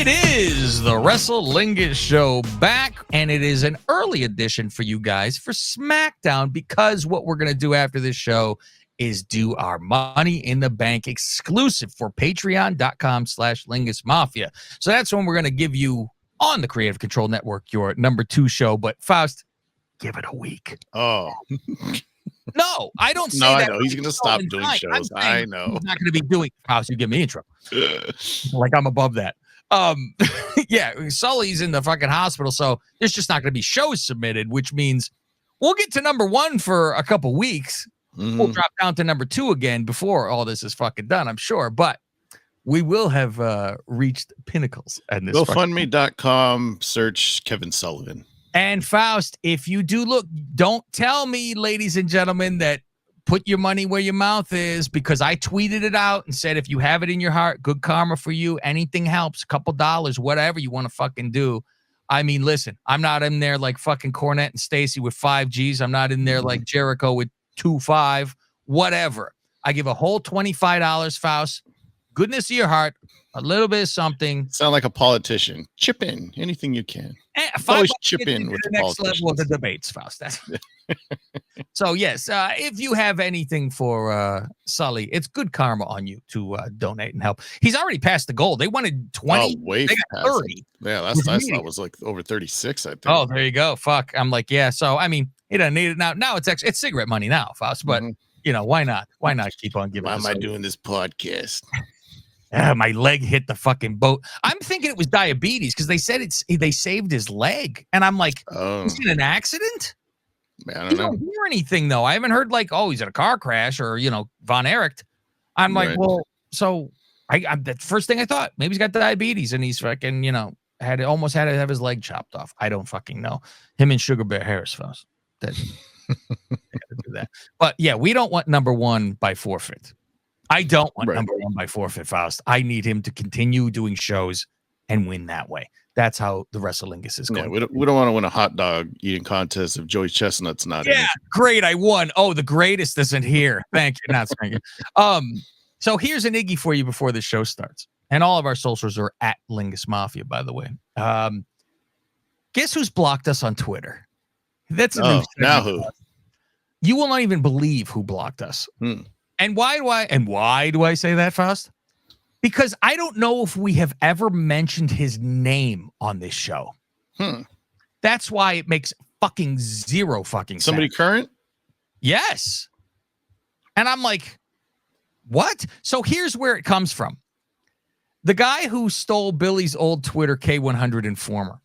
It is the Lingus Show back, and it is an early edition for you guys for Smackdown, because what we're going to do after this show is do our Money in the Bank exclusive for patreon.com/Lingus Mafia. So that's when we're going to give you on the Creative Control Network your number 2 show. But Faust, give it a week. Oh. No, I don't say no, that. I know. He's going to stop doing shows. I know. He's not going to be doing Faust. You give me intro. Like I'm above that. Yeah, Sully's in the fucking hospital, so there's just not going to be shows submitted, which means we'll get to number 1 for a couple weeks. We'll drop down to number 2 again before all this is fucking done, I'm sure. But we will have reached pinnacles. And this GoFundMe.com, search Kevin Sullivan. And Faust, if you do look, don't tell me, ladies and gentlemen, that put your money where your mouth is, because I tweeted it out and said, if you have it in your heart, good karma for you. Anything helps, a couple dollars, whatever you want to fucking do. I mean, listen, I'm not in there like fucking Cornette and Stacy with 5 Gs. I'm not in there like Jericho with 2.5, whatever. I give a whole $25, Faust. Goodness of your heart, a little bit of something. Sound like a politician. Chip in anything you can. Always chip in with the next level of the debates, Faust. That's so yes, if you have anything for Sully, it's good karma on you to donate and help. He's already passed the goal. They wanted 20. Way they got 30. Yeah, that's I thought was like over 36. I think. Oh, there you go. Fuck. I'm like, yeah. So I mean, he doesn't need it now. Now it's cigarette money now, Faust. But you know, why not? Why not keep on giving? Why am I doing this podcast? My leg hit the fucking boat. I'm thinking it was diabetes because they said they saved his leg, and I'm like, is it an accident? Man, I don't hear anything though. I haven't heard like, oh, he's in a car crash or Von Erich. I'm like, well, so I the first thing I thought, maybe he's got diabetes and he's fucking almost had to have his leg chopped off. I don't fucking know. Him and Sugar Bear Harris, Faust. That do that. But yeah, we don't want number 1 by forfeit. I don't want number 1 by forfeit, Faust. I need him to continue doing shows and win that way. That's how the Wrestlingus is going. Yeah, we don't want to win a hot dog eating contest if Joey Chestnut's not in it. Great, I won. Oh, the greatest isn't here. Thank you. Not thank you. So here's an Iggy for you before the show starts. And all of our socials are at Lingus Mafia, by the way. Guess who's blocked us on Twitter? That's a new now who? You will not even believe who blocked us. And why do I say that, Faust? Because I don't know if we have ever mentioned his name on this show. That's why it makes fucking zero fucking sense. Somebody current? Yes. And I'm like, what? So here's where it comes from. The guy who stole Billy's old Twitter K100 Informer,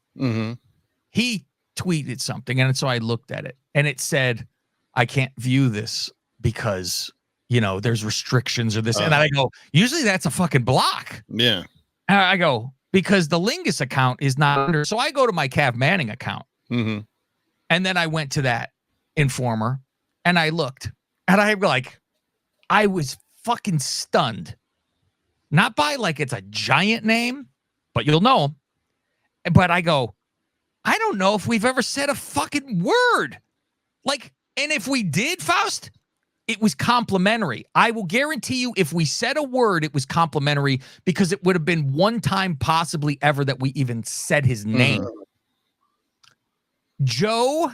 he tweeted something, and so I looked at it, and it said, I can't view this because there's restrictions or this. And I go, usually that's a fucking block. Yeah. And I go, because the Lingus account is not under. So I go to my Cav Manning account. And then I went to that Informer and I looked and I was fucking stunned. Not by like it's a giant name, but you'll know him. But I go, I don't know if we've ever said a fucking word. And if we did, Faust, it was complimentary. I will guarantee you if we said a word, it was complimentary because it would have been one time possibly ever that we even said his name. Joe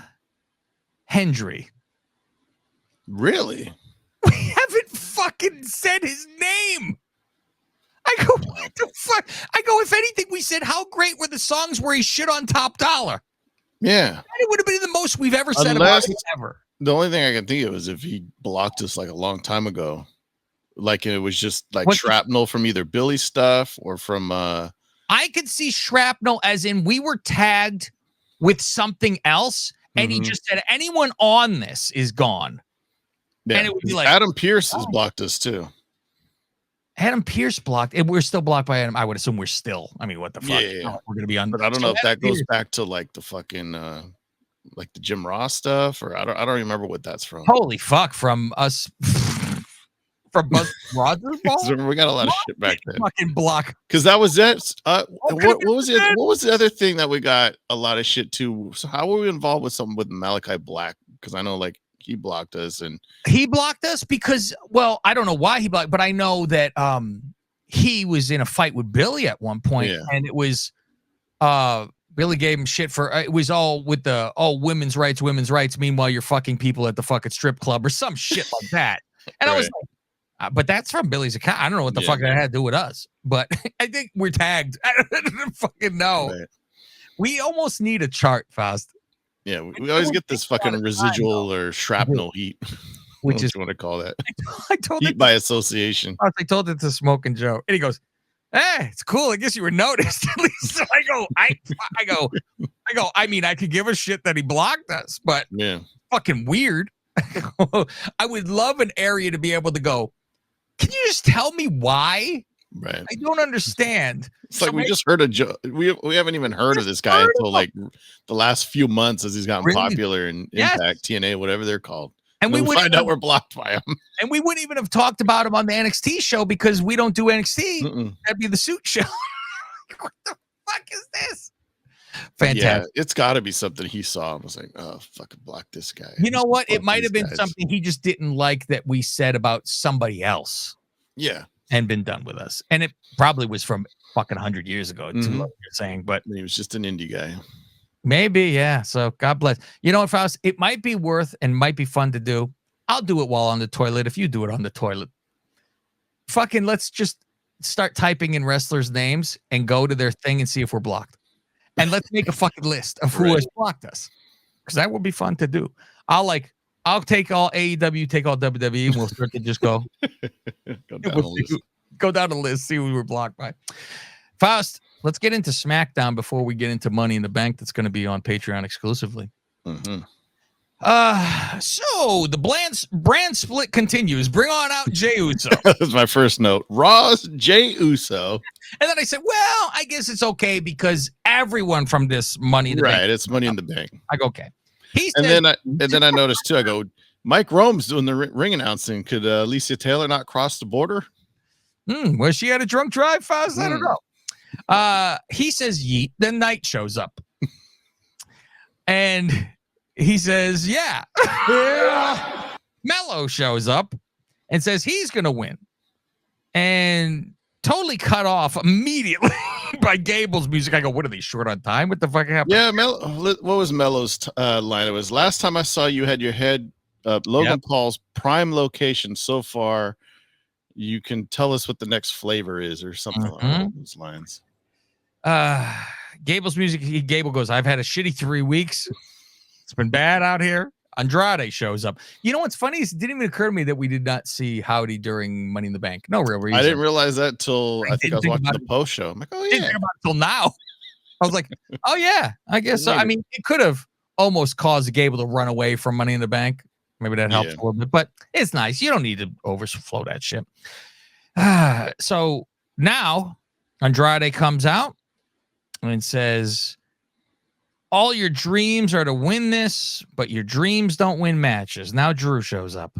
Hendry. Really? We haven't fucking said his name. I go, what the fuck? I go, if anything, we said how great were the songs where he shit on Top Dollar. Yeah. And it would have been the most we've ever said about it ever. The only thing I can think of is if he blocked us like a long time ago. Like it was just like shrapnel from either Billy's stuff or from I could see shrapnel as in we were tagged with something else and he just said anyone on this is gone. Yeah. And it would be like Adam Pierce has blocked us too. Adam Pierce blocked. We're still blocked by Adam. I would assume we're still. I mean, what the fuck? Yeah. We're gonna be on. But I don't know if that goes back to like the fucking like the Jim Ross stuff, or I don't remember what that's from. Holy fuck! From us, from Buzz Rogers. We got a lot of shit back then. Fucking block. Because that was it. What was it? What was the other thing that we got a lot of shit to? So how were we involved with something with Malachi Black? Because I know like he blocked us, and he blocked us because, well, I don't know why he blocked, but I know that he was in a fight with Billy at one point, and it was Billy gave him shit for it was all with the women's rights. Meanwhile, you're fucking people at the fucking strip club or some shit like that. And I was like, but that's from Billy's account. I don't know what the fuck that had to do with us, but I think we're tagged. I don't fucking know. Right. We almost need a chart, Faust. Yeah, we always get this fucking residual or shrapnel heat. Which is what you want to call that. I told heat by association. I told it to Smoking Joe. And he goes, "Hey, it's cool. I guess you were noticed." At least so I go, I mean, I could give a shit that he blocked us, but fucking weird. I would love an area to be able to go, can you just tell me why? Right. I don't understand. It's like we just heard a joke. We haven't even heard of this guy until like the last few months as he's gotten popular in Impact, TNA, whatever they're called. And we would find out we're blocked by him. And we wouldn't even have talked about him on the NXT show because we don't do NXT. That'd be the suit show. What the fuck is this? Fantastic. Yeah, it's got to be something he saw. I was like, oh, fucking block this guy. You know what? It might have been something he just didn't like that we said about somebody else. Yeah. And been done with us. And it probably was from fucking 100 years ago, too, like you're saying. But he was just an indie guy. Maybe, yeah. So God bless. You know what, Faust? It might be worth and might be fun to do. I'll do it while on the toilet if you do it on the toilet. Fucking let's just start typing in wrestlers' names and go to their thing and see if we're blocked. And let's make a fucking list of who has blocked us. Because that would be fun to do. I'll take all AEW, take all WWE, and we'll start to just go. Go down the list, see who we were blocked by. Faust, let's get into SmackDown before we get into Money in the Bank that's going to be on Patreon exclusively. So the brand split continues. Bring on out Jey Uso. That's my first note. Raw's Jey Uso. And then I said, well, I guess it's okay because everyone from this Money in the Bank. Right, it's Money in the Bank. I go, okay. Then I noticed too. I go, Mike Rome's doing the ring announcing. Could Alicia Taylor not cross the border? Was she at a drunk drive, Faust? I don't know. He says yeet. Then Knight shows up, and he says, "Yeah." Mello shows up and says he's gonna win, and totally cut off immediately by Gable's music. I go, what are they short on time? What the fuck happened? Yeah, what was Mello's line? It was last time I saw you had your head Logan Paul's prime location so far. You can tell us what the next flavor is or something along those lines. Gable's music. Gable goes, I've had a shitty 3 weeks. It's been bad out here. Andrade shows up. You know what's funny is it didn't even occur to me that we did not see Howdy during Money in the Bank. No real reason. I didn't realize that till I think I was watching the post show. I'm like, oh yeah. Didn't think about it till now. I was like, oh yeah, I guess so. I mean, it could have almost caused Gable to run away from Money in the Bank. Maybe that helps a little bit, but it's nice. You don't need to overflow that shit. So now Andrade comes out and says, all your dreams are to win this, but your dreams don't win matches. Now Drew shows up.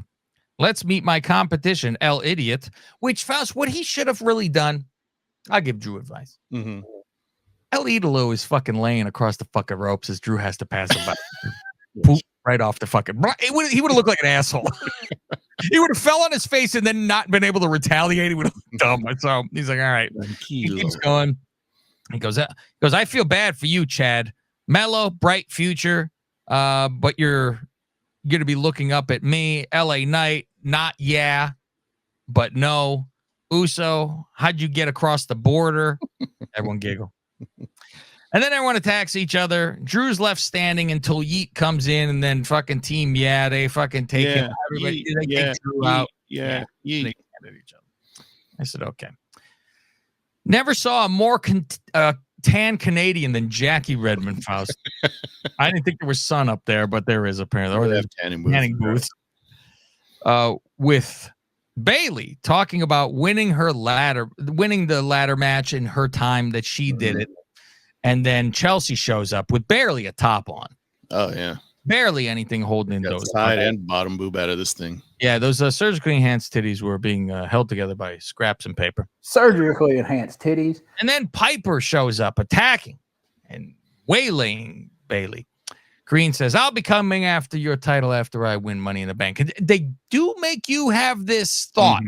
Let's meet my competition, El Idiot, which Faust, what he should have really done, I'll give Drew advice. El Idolo is fucking laying across the fucking ropes as Drew has to pass him by. Poop right off the fucking... He would have looked like an asshole. He would have fell on his face and then not been able to retaliate. He would have looked dumb. So he's like, all right. He keeps going. He goes, I feel bad for you, Chad. Mellow, bright future, but you're going to be looking up at me. LA Knight, not but no. Uso, how'd you get across the border? Everyone giggle. And then everyone attacks each other. Drew's left standing until Yeet comes in, and then fucking team, they fucking take him. Everybody, they take Drew out. Yeet. They at each other. I said, okay. Never saw a more tan Canadian than Jackie Redmond, Faust. I didn't think there was sun up there, but there is apparently. Or there's tanning booths. With Bailey talking about winning the ladder match in her time that she did it. And then Chelsea shows up with barely a top on. Oh, yeah. Barely anything holding in those. Side and bottom boob out of this thing. Yeah, those surgically enhanced titties were being held together by scraps and paper. Surgically enhanced titties. And then Piper shows up attacking and waylaying Bailey. Green says, I'll be coming after your title after I win Money in the Bank. And they do make you have this thought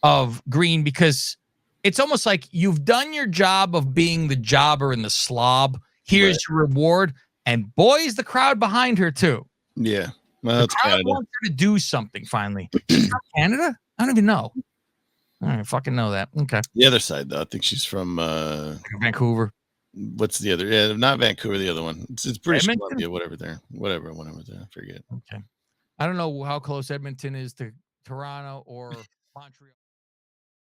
of Green because it's almost like you've done your job of being the jobber and the slob. Here's your reward. And boy, is the crowd behind her too. Yeah. Well, the crowd wants her to do something finally. She's from Canada? I don't even know. I don't fucking know that. Okay. The other side, though. I think she's from Vancouver. What's the other? Yeah, not Vancouver, the other one. It's British Columbia, whatever there. Whatever there. I forget. Okay. I don't know how close Edmonton is to Toronto or Montreal.